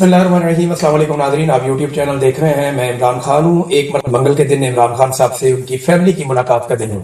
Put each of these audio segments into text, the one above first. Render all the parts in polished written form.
बिस्मिल्लाहिर्रहमानिर्रहीम। अस्सलाम वालेकुम नाज़रीन, आप यूट्यूब चैनल देख रहे हैं। मैं इमरान खान हूँ। एक मंगल के दिन इमरान खान साहब से उनकी फैमिली की मुलाकात का दिन है,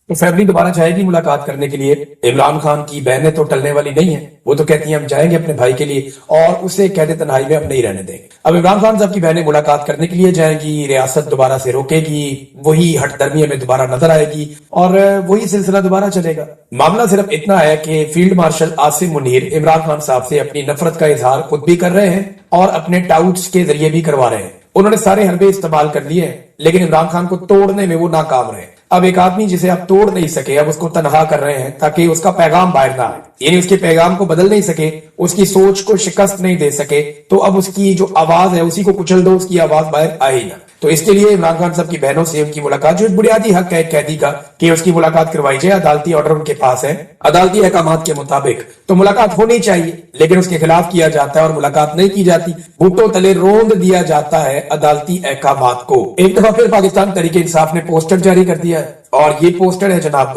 तो फैमिली दोबारा चाहेगी मुलाकात करने के लिए। इमरान खान की बहनें तो टलने वाली नहीं है, वो तो कहती हैं हम जाएंगे अपने भाई के लिए और उसे कैद तन्हाई में हम नहीं रहने देंगे। अब इमरान खान साहब की बहनें मुलाकात करने के लिए जाएंगी, रियासत दोबारा से रोकेगी, वही हठधर्मी में दोबारा नजर आएगी और वही सिलसिला दोबारा चलेगा। मामला सिर्फ इतना है कि फील्ड मार्शल आसिम मुनीर इमरान खान साहब से अपनी नफरत का इजहार खुद भी कर रहे हैं और अपने टाउट्स के जरिए भी करवा रहे हैं। उन्होंने सारे हरबे इस्तेमाल कर लिए हैं, लेकिन इमरान खान को तोड़ने में वो नाकाम रहे। अब एक आदमी जिसे आप तोड़ नहीं सके, अब उसको तनहा कर रहे हैं ताकि उसका पैगाम बाहर ना आए, यानी उसके पैगाम को बदल नहीं सके, उसकी सोच को शिकस्त नहीं दे सके, तो अब उसकी जो आवाज है उसी को कुचल दो, उसकी आवाज बाहर आए ही ना। तो इसके लिए इमरान खान साहब की बहनों से उनकी मुलाकात, जो एक बुनियादी हक है कैदी का कि उसकी मुलाकात करवाई जाए, अदालती ऑर्डर उनके पास है, अदालती अहकामात के मुताबिक तो मुलाकात होनी चाहिए, लेकिन उसके खिलाफ किया जाता है और मुलाकात नहीं की जाती। भुट्टो तले रोंद दिया जाता है अदालती अहकामात को। एक दफा फिर पाकिस्तान तहरीक इंसाफ ने पोस्टर जारी कर दिया है और ये पोस्टर है जनाब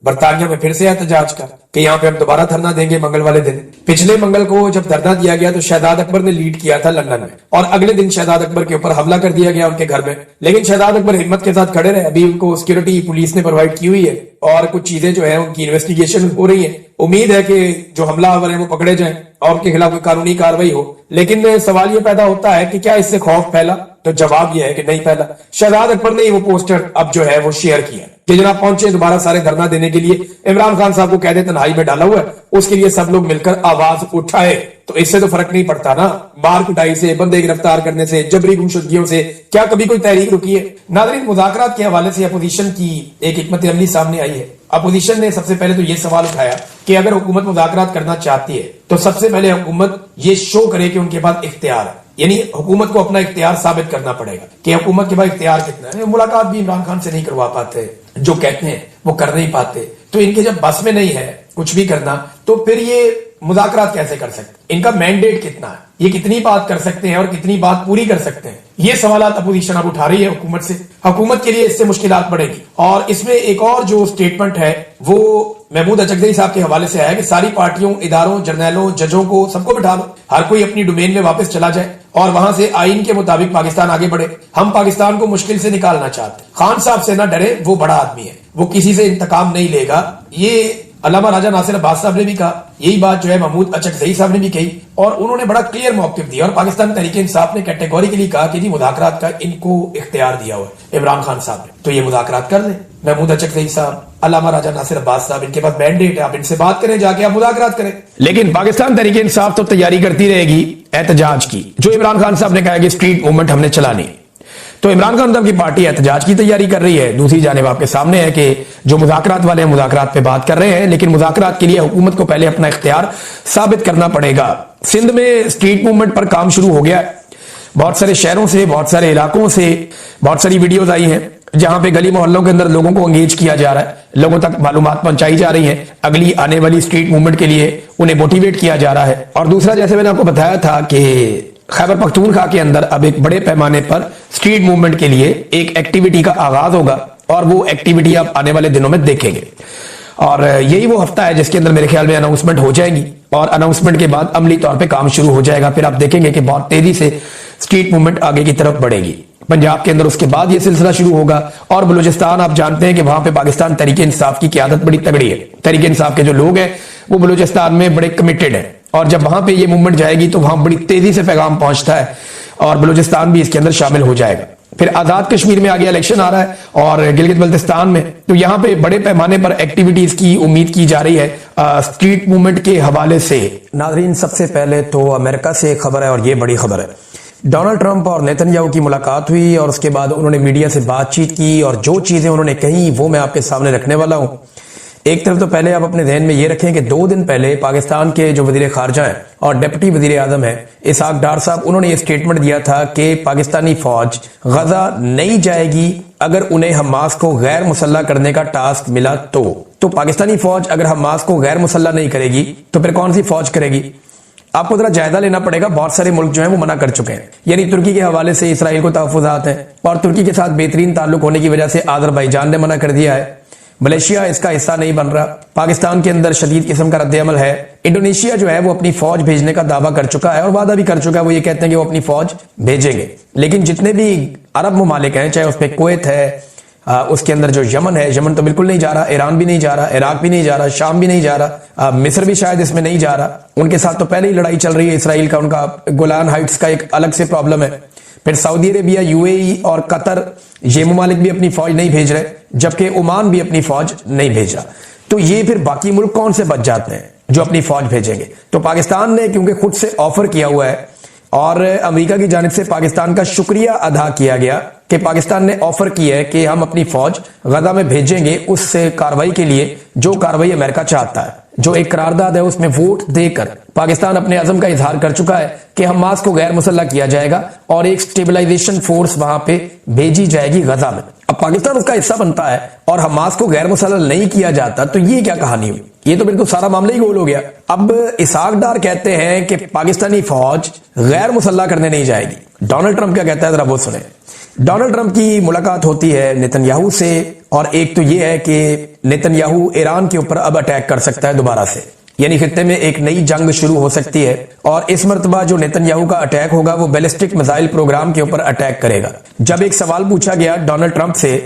बरतानिया में फिर से एहतजाज का कि यहाँ पे हम दोबारा धरना देंगे मंगल वाले दिन। पिछले मंगल को जब धरना दिया गया तो शहजाद अकबर ने लीड किया था लंदन में और अगले दिन शहजाद अकबर के ऊपर हमला कर दिया गया उनके घर में, लेकिन शहजाद अकबर हिम्मत के साथ खड़े रहे। अभी उनको सिक्योरिटी पुलिस ने प्रोवाइड की हुई है और कुछ चीजें जो है उनकी इन्वेस्टिगेशन हो रही है। उम्मीद है कि जो हमलावर है वो पकड़े जाएं और उनके खिलाफ कोई कानूनी कार्रवाई हो। लेकिन सवाल ये पैदा होता है कि क्या इससे खौफ फैला, तो जवाब यह है कि नहीं फैला। शहजाद अकबर ने वो पोस्टर अब जो है वो शेयर किया कि जनाब पहुंचे दोबारा सारे धरना देने के लिए, इमरान खान साहब को कैद तन्हाई में डाला हुआ है, उसके लिए सब लोग मिलकर आवाज उठाए। तो इससे तो फर्क नहीं पड़ता ना, मार कुटाई से, बंदे गिरफ्तार करने से, जबरी गुमशुदगियों से क्या कभी कोई तहरीक रुकी है? नाज़रीन, मुज़ाकरात के हवाले से अपोजिशन की एक हिकमत अमली सामने आई है। अपोजिशन ने सबसे पहले तो ये सवाल उठाया कि अगर हुकूमत मुज़ाकरात करना चाहती है तो सबसे पहले हुकूमत ये शो करे कि उनके पास इख्तियार है, यानी हुकूमत को अपना इख्तियार साबित करना पड़ेगा कि हुकूमत के पास इख्तियार कितना है। मुलाकात भी इमरान खान से नहीं करवा पाते, जो कहते हैं वो कर नहीं पाते, तो इनके जब बस में नहीं है कुछ भी करना तो फिर ये मुज़ाकरात कैसे कर सकते? इनका मैंडेट कितना है, ये कितनी बात कर सकते हैं और कितनी बात पूरी कर सकते हैं? ये सवाल अपोजिशन अब उठा रही है हुकूमत से। हुकूमत के लिए इससे मुश्किलात बढ़ेगी। और इसमें एक और जो स्टेटमेंट है वो महमूद अचकज़ई साहब के हवाले से आया कि सारी पार्टियों, इदारों, जर्नैलों, जजों को सबको बिठा लो, हर कोई अपनी डोमेन में वापस चला जाए और वहां से आइन के मुताबिक पाकिस्तान आगे बढ़े। हम पाकिस्तान को मुश्किल से निकालना चाहते। खान साहब से ना डरे, वो बड़ा आदमी है, वो किसी से इंतकाम नहीं लेगा। ये अल्लामा राजा नासिर अब्बास साहब ने भी कहा, यही बात जो है महमूद अचकज़ई साहब ने भी कही और उन्होंने बड़ा क्लियर मौक़िफ़ दिया। और पाकिस्तान तहरीक इंसाफ ने कैटेगोरिकली कहा कि जी मुज़ाकरात का इनको इख्तियार दिया हुआ है इमरान खान साहब ने, तो ये मुज़ाकरात कर लें। महमूद अचकज़ई साहब, अल्लामा राजा नासिर अब्बास साहब, इनके पास मैंडेट है, आप इनसे बात करें, जाके आप मुज़ाकरात करें। लेकिन पाकिस्तान तहरीक इंसाफ तो तैयारी करती रहेगी एहतजाज की। जो इमरान खान साहब ने कहा कि स्ट्रीट मूवमेंट हमने चलानी, तो इमरान खान साहब की पार्टी एहतजाज की तैयारी कर रही है। दूसरी जानिब आपके सामने है कि जो मुज़ाकरात वाले हैं मुज़ाकरात पे बात कर रहे हैं, लेकिन मुज़ाकरात के लिए हुकूमत को पहले अपना इख्तियार साबित करना पड़ेगा। सिंध में स्ट्रीट मूवमेंट पर काम शुरू हो गया है। बहुत सारे शहरों से, बहुत सारे इलाकों से बहुत सारी वीडियोज आई हैं जहां पे गली मोहल्लों के अंदर लोगों को एंगेज किया जा रहा है, लोगों तक मालूमात पहुंचाई जा रही है, अगली आने वाली स्ट्रीट मूवमेंट के लिए उन्हें मोटिवेट किया जा रहा है। और दूसरा, जैसे मैंने आपको बताया था कि खैबर पख्तूनख्वा के अंदर अब एक बड़े पैमाने पर स्ट्रीट मूवमेंट के लिए एक एक्टिविटी का आगाज होगा और वो एक्टिविटी आप आने वाले दिनों में देखेंगे। और यही वो हफ्ता है जिसके अंदर मेरे ख्याल में अनाउंसमेंट हो जाएगी और अनाउंसमेंट के बाद अमली तौर पे काम शुरू हो जाएगा। फिर आप देखेंगे कि बहुत तेजी से स्ट्रीट मूवमेंट आगे की तरफ बढ़ेगी। पंजाब के अंदर उसके बाद ये सिलसिला शुरू होगा और बलूचिस्तान, आप जानते हैं कि वहां पे पाकिस्तान तहरीक इंसाफ की क़यादत बड़ी तगड़ी है। तहरीक इंसाफ के जो लोग हैं वो बलूचिस्तान में बड़े कमिटेड हैं और जब वहां पे ये मूवमेंट जाएगी तो वहां बड़ी तेजी से पैगाम पहुंचता है और बलूचिस्तान भी इसके अंदर शामिल हो जाएगा। फिर आजाद कश्मीर में आगे इलेक्शन आ रहा है और गिलगित बल्तिस्तान में, तो यहां पे बड़े पैमाने पर एक्टिविटीज की उम्मीद की जा रही है स्ट्रीट मूवमेंट के हवाले से। नाज़रीन, सबसे पहले तो अमेरिका से एक खबर है और ये बड़ी खबर है। डोनाल्ड ट्रंप और नेतन्याहू की मुलाकात हुई और उसके बाद उन्होंने मीडिया से बातचीत की और जो चीजें उन्होंने कही वो मैं आपके सामने रखने वाला हूं। एक तरफ तो पहले आप अपने ध्यान में ये रखें कि 2 दिन पहले पाकिस्तान के जो वजीर खारजा हैं और डिप्टी वजीर आजम है इसहाक डार साहब, उन्होंने ये स्टेटमेंट दिया था कि पाकिस्तानी फौज गजा नहीं जाएगी अगर उन्हें हमास को गैर मुसल्ला करने का टास्क मिला तो पाकिस्तानी फौज अगर हमास को गैर मुसल्ला नहीं करेगी तो फिर कौन सी फौज करेगी? आपको जरा जायजा लेना पड़ेगा। बहुत सारे मुल्क जो है वो मना कर चुके हैं, यानी तुर्की के हवाले से इसराइल को तहफ़्फ़ुज़ात हैं और तुर्की के साथ बेहतरीन ताल्लुक होने की वजह से आज़रबाईजान ने मना कर दिया है। मलेशिया इसका हिस्सा नहीं बन रहा। पाकिस्तान के अंदर शदीद किस्म का रद्द-ए-अमल है। इंडोनेशिया जो है वो अपनी फौज भेजने का दावा कर चुका है और वादा भी कर चुका है, वो ये कहते हैं कि वो अपनी फौज भेजेंगे। लेकिन जितने भी अरब ममालिक हैं, चाहे उसमें कुवैत है, उसके अंदर जो यमन है, यमन तो बिल्कुल नहीं जा रहा, ईरान भी नहीं जा रहा, इराक भी नहीं जा रहा, शाम भी नहीं जा रहा, मिस्र भी शायद इसमें नहीं जा रहा। उनके साथ तो पहले ही लड़ाई चल रही है इसराइल का, उनका गोलान हाइट्स का एक अलग से प्रॉब्लम है। फिर सऊदी अरेबिया, यूएई और कतर, ये ममालिक भी अपनी फौज नहीं भेज रहे, जबकि ओमान भी अपनी फौज नहीं भेज रहा। तो ये फिर बाकी मुल्क कौन से बच जाते हैं जो अपनी फौज भेजेंगे? तो पाकिस्तान ने क्योंकि खुद से ऑफर किया हुआ है और अमेरिका की जानिब से पाकिस्तान का शुक्रिया अदा किया गया कि पाकिस्तान ने ऑफर किया है कि हम अपनी फौज गजा में भेजेंगे उस कार्रवाई के लिए जो कार्रवाई अमेरिका चाहता है। जो एक करारदाद है उसमें वोट देकर पाकिस्तान अपने अज़म का इजहार कर चुका है कि हमास को गैर मुसल्लह किया जाएगा और एक स्टेबलाइजेशन फोर्स वहां पे भेजी जाएगी गजा में। अब पाकिस्तान उसका हिस्सा बनता है और हमास को गैर मुसल्लह नहीं किया जाता, तो ये क्या कहानी हुई? ये तो बिल्कुल सारा मामला ही गोल हो गया। अब इसहाक डार कहते हैं कि पाकिस्तानी फौज गैर मुसल्लह करने नहीं जाएगी। डोनाल्ड ट्रंप क्या कहता है, जरा वो सुने। डोनाल्ड ट्रंप की मुलाकात होती है नेतन्याहू से और एक तो ये है कि नेतन्याहू ईरान के ऊपर अब अटैक कर सकता है दोबारा से, यानी खित्ते में एक नई जंग शुरू हो सकती है। और इस मर्तबा जो नेतन्याहू का अटैक होगा वो बैलिस्टिक मिसाइल प्रोग्राम के ऊपर अटैक करेगा। जब एक सवाल पूछा गया डोनाल्ड ट्रंप से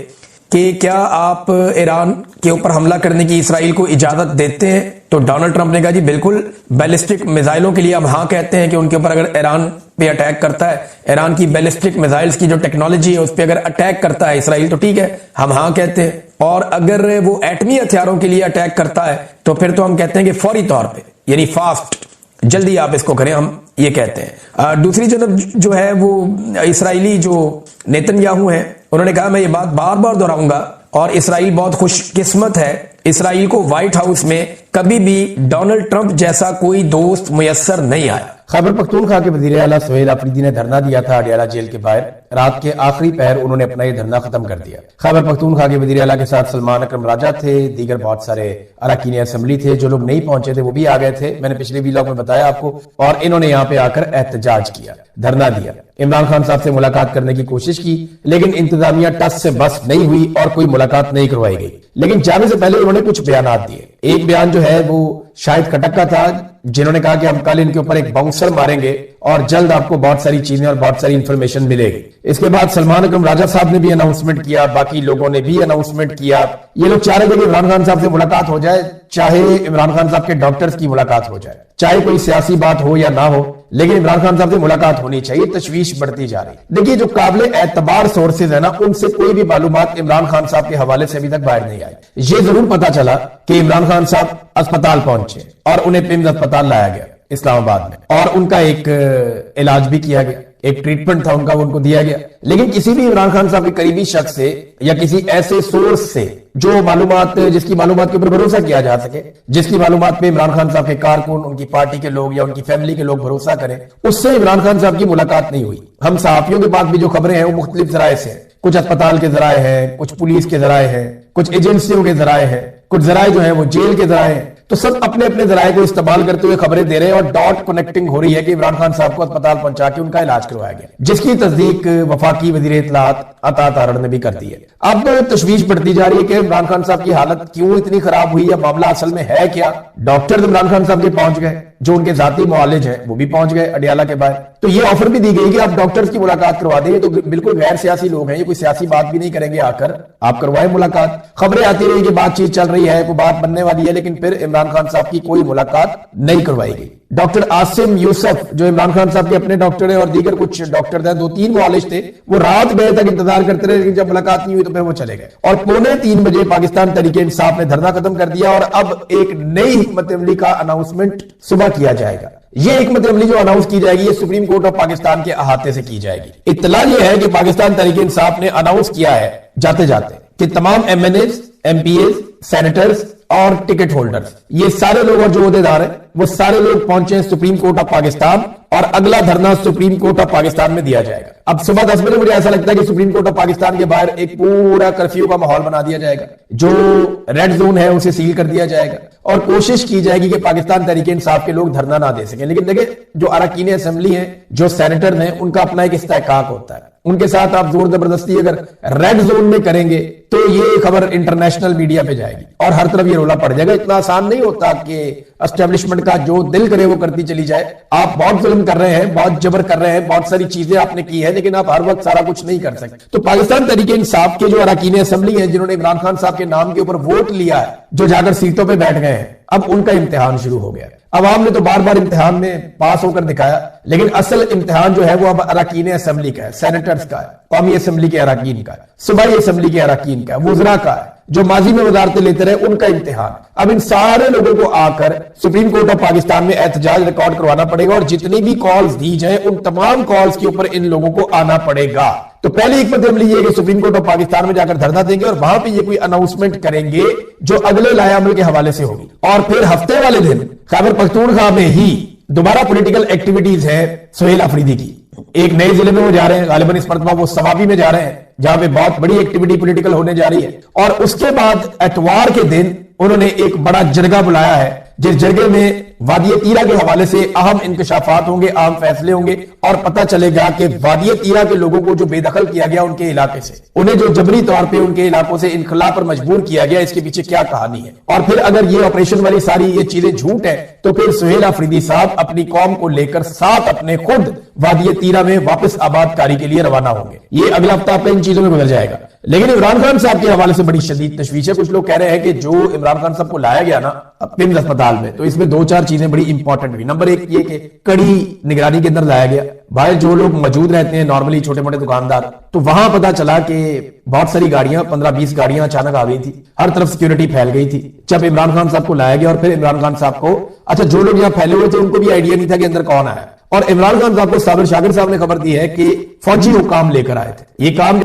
कि क्या आप ईरान के ऊपर हमला करने की इसराइल को इजाजत देते हैं, तो डोनाल्ड ट्रंप ने कहा जी बिल्कुल, बैलिस्टिक मिसाइलों के लिए हम हाँ कहते हैं कि उनके ऊपर अगर ईरान पे अटैक करता है, ईरान की बैलिस्टिक मिसाइल्स की जो टेक्नोलॉजी है उस पर अगर अटैक करता है इसराइल, तो ठीक है, हम हाँ कहते हैं। और अगर वो एटमी हथियारों के लिए अटैक करता है तो फिर तो हम कहते हैं कि फौरी तौर पर, यानी फास्ट, जल्दी आप इसको करें, हम ये कहते हैं। दूसरी तरफ जो है वो इसराइली जो नेतन्याहू हैं, उन्होंने कहा मैं ये बात बार बार दोहराऊंगा और इसराइल बहुत खुशकिस्मत है, इसराइल को व्हाइट हाउस में कभी भी डोनाल्ड ट्रंप जैसा कोई दोस्त मुयस्सर नहीं आया। खैबर पख्तूनख्वा के वजीर आला सुहेल आफरीदी ने धरना दिया था अडियाला जेल के बाहर। रात के आखिरी पहर उन्होंने अपना ये धरना खत्म कर दिया। खैबर पख्तूनख्वा के वजीर आला के साथ सलमान अकरम राजा थे, दीगर बहुत सारे अरकान असेंबली थे। जो लोग नहीं पहुंचे थे वो भी आ गए थे, मैंने पिछले व्लॉग में बताया आपको। और इन्होंने यहाँ पे आकर एहतजाज किया, धरना दिया, इमरान खान साहब से मुलाकात करने की कोशिश की, लेकिन इंतजामिया टस से बस नहीं हुई और कोई मुलाकात नहीं करवाई गई। लेकिन जाने से पहले उन्होंने कुछ बयानात दिए। एक बयान जो है वो शाहिद खटक का था, जिन्होंने कहा कि हम कल इनके ऊपर एक बाउंसर मारेंगे और जल्द आपको बहुत सारी चीजें और बहुत सारी इंफॉर्मेशन मिलेगी। इसके बाद सलमान अकरम राजा साहब ने भी अनाउंसमेंट किया, बाकी लोगों ने भी अनाउंसमेंट किया। ये लोग चाह रहे थे कि इमरान खान साहब से मुलाकात हो जाए, चाहे इमरान खान साहब के डॉक्टर्स की मुलाकात हो जाए, चाहे कोई सियासी बात हो या ना हो, लेकिन इमरान खान साहब से मुलाकात होनी चाहिए। तशवीश बढ़ती जा रही। देखिए, जो काबिल एतबार सोर्सेज है ना, उनसे कोई भी मालूमात इमरान खान साहब के हवाले से अभी तक बाहर नहीं आई। ये जरूर पता चला कि इमरान खान साहब अस्पताल पहुंचे और उन्हें पिम्स अस्पताल लाया गया इस्लामाबाद में, और उनका एक इलाज भी किया गया, एक ट्रीटमेंट था उनका, वो उनको दिया गया। लेकिन किसी भी इमरान खान साहब के करीबी शख्स से या किसी ऐसे सोर्स से जो मालूमात, जिसकी मालूमात के ऊपर भरोसा किया जा सके, जिसकी मालूमात पे इमरान खान साहब के कारकुन, उनकी पार्टी के लोग या उनकी फैमिली के लोग भरोसा करें, उससे इमरान खान साहब की मुलाकात नहीं हुई। हम सहाफियों के पास भी जो खबरें हैं वो मुख्तलिफ जराए से हैं। कुछ अस्पताल के जराए हैं, कुछ पुलिस के जराए हैं, कुछ एजेंसियों के जराए हैं, कुछ जराए जो है वो जेल के जराए हैं। तो सब अपने अपने जराए को इस्तेमाल करते हुए खबरें दे रहे हैं और डॉट कनेक्टिंग हो रही है कि इमरान खान साहब को अस्पताल पहुंचा के उनका इलाज करवाया गया, जिसकी तस्दीक वफाकी वजीर इत्तलात अता तारड़ ने भी कर दी है। अब तशवीश बढ़ती जा रही है कि इमरान खान साहब की हालत क्यों इतनी खराब हुई या मामला असल में है क्या। डॉक्टर इमरान खान साहब के पहुंच गए, जो उनके जाती मुआलिज हैं वो भी पहुंच गए अडियाला के बाहर। तो ये ऑफर भी दी गई कि आप डॉक्टर्स की मुलाकात करवा देंगे, तो बिल्कुल गैर सियासी लोग हैं, ये कोई सियासी बात भी नहीं करेंगे, आकर आप करवाएं मुलाकात। खबरें आती रही कि बातचीत चल रही है, कोई बात बनने वाली है, लेकिन फिर इमरान खान साहब की कोई मुलाकात नहीं करवाई गई। डॉक्टर आसिम यूसुफ जो इमरान खान साहब के अपने डॉक्टर हैं और दीगर कुछ डॉक्टर थे, 2-3 मुआलिज थे, वो रात गए तक इंतजार करते रहे, लेकिन जब मुलाकात नहीं हुई तो फिर वो चले गए। और 2:45 बजे पाकिस्तान तहरीक इंसाफ ने धरना खत्म कर दिया और अब एक नई हिकमत अमली का अनाउंसमेंट सुबह किया जाएगा। ये हिकमत अमली जो अनाउंस की जाएगी, ये सुप्रीम कोर्ट ऑफ पाकिस्तान के अहाते से की जाएगी। इत्तला ये है कि पाकिस्तान तहरीक इंसाफ ने अनाउंस किया है जाते जाते कि तमाम MNAs, MPAs, सेनेटर्स और टिकट होल्डर्स, ये सारे लोग और जो ओहदेदार हैं वो सारे लोग पहुंचे सुप्रीम कोर्ट ऑफ पाकिस्तान और अगला धरना सुप्रीम कोर्ट ऑफ पाकिस्तान में दिया जाएगा। अब सुबह 10 बजे मुझे ऐसा लगता है कि सुप्रीम कोर्ट ऑफ पाकिस्तान के बाहर एक पूरा कर्फ्यू का माहौल बना दिया जाएगा, जो रेड जोन है उसे सील कर दिया जाएगा और कोशिश की जाएगी कि पाकिस्तान तहरीक इंसाफ के लोग धरना ना दे सकें। लेकिन देखिए, जो अरकान असेंबली है, जो सेनेटर हैं, उनका अपना एक इस्तेहकाक होता है, उनके साथ आप जोर जबरदस्ती अगर रेड जोन में करेंगे تو یہ خبر انٹرنیشنل میڈیا پہ جائے گی اور ہر طرف یہ رولا پڑ جائے گا. اتنا آسان نہیں ہوتا کہ اسٹیبلشمنٹ کا جو دل کرے وہ کرتی چلی جائے. آپ بہت ظلم کر رہے ہیں, بہت جبر کر رہے ہیں, بہت ساری چیزیں آپ نے کی ہے, لیکن آپ ہر وقت سارا کچھ نہیں کر سکتے. تو پاکستان تحریک انصاف کے جو اراکین اسمبلی ہیں جنہوں نے عمران خان صاحب کے نام کے اوپر ووٹ لیا ہے, جو جا کر سیٹوں پہ بیٹھ گئے ہیں, اب ان کا امتحان شروع ہو گیا. عوام نے تو بار بار امتحان میں پاس ہو کر دکھایا, لیکن اصل امتحان جو ہے وہ اب اراکین اسمبلی کا ہے, سینیٹرز کا ہے, قومی اسمبلی کے اراکین کا ہے, صوبائی اسمبلی کے اراکین کا ہے, وزراء کا ہے, جو ماضی میں وزارتیں لیتے رہے ان کا امتحان. اب ان سارے لوگوں کو آ کر سپریم کورٹ آف پاکستان میں احتجاج ریکارڈ کروانا پڑے گا, اور جتنی بھی کالز دی جائیں ان تمام کالز کے اوپر ان لوگوں کو آنا پڑے گا. تو پہلی حکمت عملی یہ ہے کہ سپریم کورٹ آف پاکستان میں جا کر دھرنا دیں گے اور وہاں پہ یہ کوئی اناؤنسمنٹ کریں گے جو اگلے لائے عمل کے حوالے سے ہوگی. اور پھر ہفتے والے دن خیبر پختونخوا میں ہی دوبارہ پولیٹیکل ایکٹیویٹیز ہے سہیل آفریدی کی. ایک نئے ضلع میں وہ جا رہے ہیں, غالباً اس مرتبہ وہ سوابی میں جا رہے ہیں, جہاں پہ بہت بڑی ایکٹیویٹی پولیٹیکل ہونے جا رہی ہے. اور اس کے بعد اتوار کے دن انہوں نے ایک بڑا جرگہ بلایا ہے, جس جرگے میں وادی تیرا کے حوالے سے اہم انکشافات ہوں گے, اہم فیصلے ہوں گے, اور پتہ چلے گا کہ وادی تیرا کے لوگوں کو جو بے دخل کیا گیا ان کے علاقے سے, انہیں جو جبری طور پہ ان کے علاقوں سے انخلا پر مجبور کیا گیا, اس کے پیچھے کیا کہانی ہے. اور پھر اگر یہ آپریشن والی ساری یہ چیزیں جھوٹ ہے تو پھر سہیل آفریدی صاحب اپنی قوم کو لے کر ساتھ اپنے خود وادی تیرا میں واپس آباد کاری کے لیے روانہ ہوں گے. یہ اگلا ہفتہ آپ ان چیزوں میں گزر جائے گا. لیکن عمران خان صاحب کے حوالے سے بڑی شدید تشویش ہے. کچھ لوگ کہہ رہے ہیں کہ جو عمران خان صاحب کو لایا گیا نا پمز اسپتال میں, تو اس میں 2-4 چیزیں بڑی امپورٹنٹ ہوئی. نمبر 1 یہ کہ کڑی نگرانی کے اندر لایا گیا. بھائی جو لوگ موجود رہتے ہیں نارملی چھوٹے موٹے دکاندار, تو وہاں پتا چلا کہ بہت ساری گاڑیاں 15-20 گاڑیاں اچانک آ گئی تھی, ہر طرف سیکیورٹی پھیل گئی تھی جب عمران خان صاحب کو لایا گیا. اور پھر عمران خان صاحب کو, اچھا جو لوگ یہاں پھیلے ہوئے تھے ان کو بھی آئیڈیا نہیں تھا کہ اندر کون آیا. اور عمران خان صاحب کو صابر شاکر صاحب نے خبر دی ہے کہ فوجی وہ کام لے کر آئے تھے. یہ کام